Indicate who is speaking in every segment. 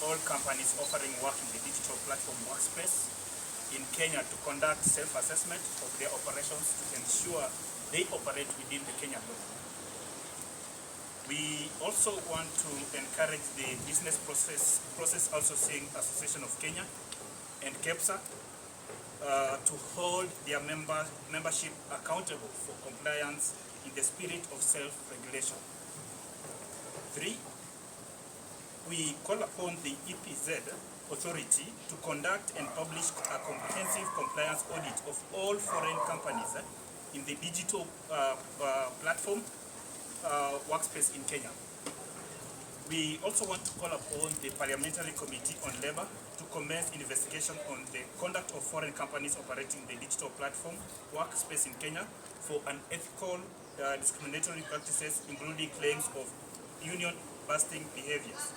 Speaker 1: all companies offering work in the digital platform workspace in Kenya to conduct self-assessment of their operations to ensure they operate within the Kenyan law. We also want to encourage the Business Process Outsourcing Association of Kenya and KEPSA to hold their membership accountable for compliance in the spirit of self-regulation. 3, we call upon the EPZ authority to conduct and publish a comprehensive compliance audit of all foreign companies in the digital platform workspace in Kenya. We also want to call upon the Parliamentary Committee on Labour to commence investigation on the conduct of foreign companies operating the digital platform workspace in Kenya for unethical discriminatory practices, including claims of union busting behaviors.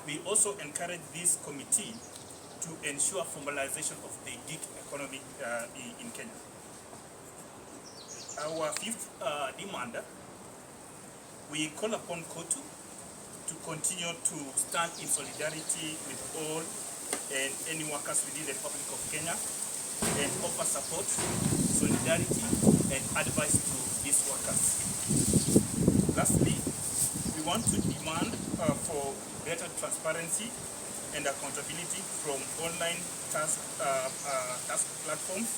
Speaker 1: We also encourage this committee to ensure formalization of the gig economy in Kenya. Our 5th demand, we call upon KOTU to continue to stand in solidarity with all and any workers within the Republic of Kenya and offer support, solidarity, and advice to these workers. Lastly, we want to demand for greater transparency and accountability from online task platforms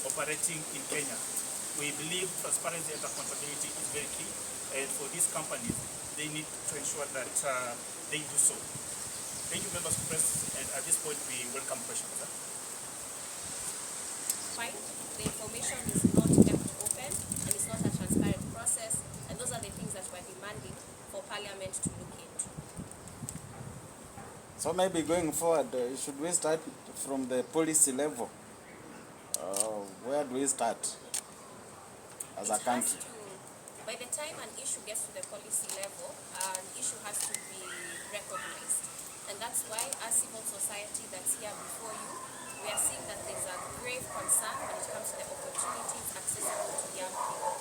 Speaker 1: operating in Kenya. We believe transparency and accountability is very key, and for these companies, they need to ensure that they do so. Thank you, members of the press, and at this point, we welcome questions.
Speaker 2: Fine. The information is not kept open, and it's not a transparent process, and those are the things that we're demanding for Parliament to look into.
Speaker 3: So maybe going forward, should we start from the policy level? Where do we start as a country?
Speaker 2: By the time an issue gets to the policy level, an issue has to be recognized. And that's why as civil society that's here before you, we are seeing that there's a grave concern when it comes to the opportunities accessible to young people.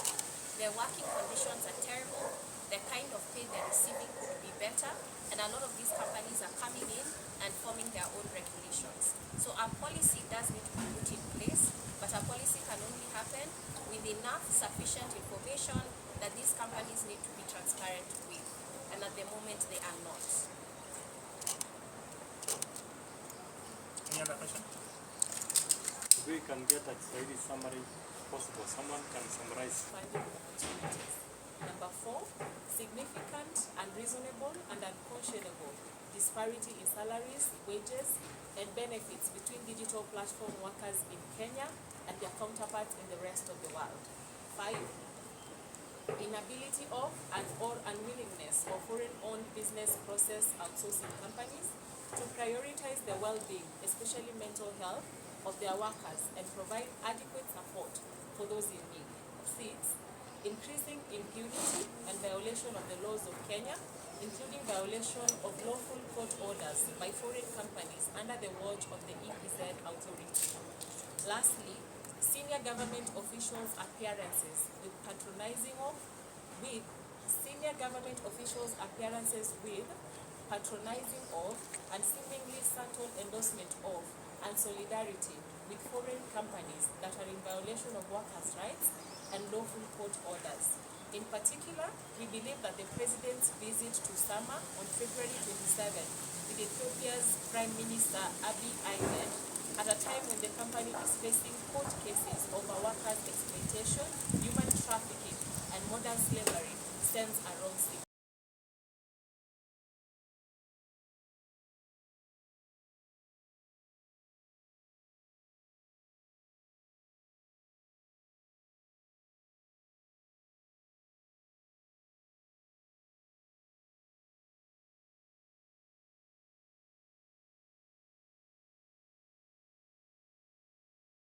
Speaker 2: Their working conditions are terrible, the kind of pay they're receiving could be better, and a lot of these companies are coming in and forming their own regulations. So our policy does need to be put in place, but our policy can only happen with enough sufficient information that these companies need to be transparent with, and at the moment they are not.
Speaker 1: Any other question?
Speaker 4: We can get a Kiswahili summary possible. Someone can summarize.
Speaker 5: Finding opportunities. Number 4, significant, unreasonable, and unconscionable disparity in salaries, wages, and benefits between digital platform workers in Kenya and their counterparts in the rest of the world. 5, inability of and/or unwillingness of foreign-owned business process outsourcing companies to prioritize the well-being, especially mental health, of their workers and provide adequate support for those in need. 6, increasing impunity and violation of the laws of Kenya, including violation of lawful court orders by foreign companies under the watch of the EPZ authority. Lastly, senior government officials' appearances with patronizing of, and seemingly subtle endorsement of and solidarity with foreign companies that are in violation of workers' rights and lawful court orders. In particular, we believe that the President's visit to Sama on February 27 with Ethiopia's Prime Minister Abiy Ahmed at a time when the company is facing court cases over workers' exploitation, human trafficking, and modern slavery sends a wrong signal.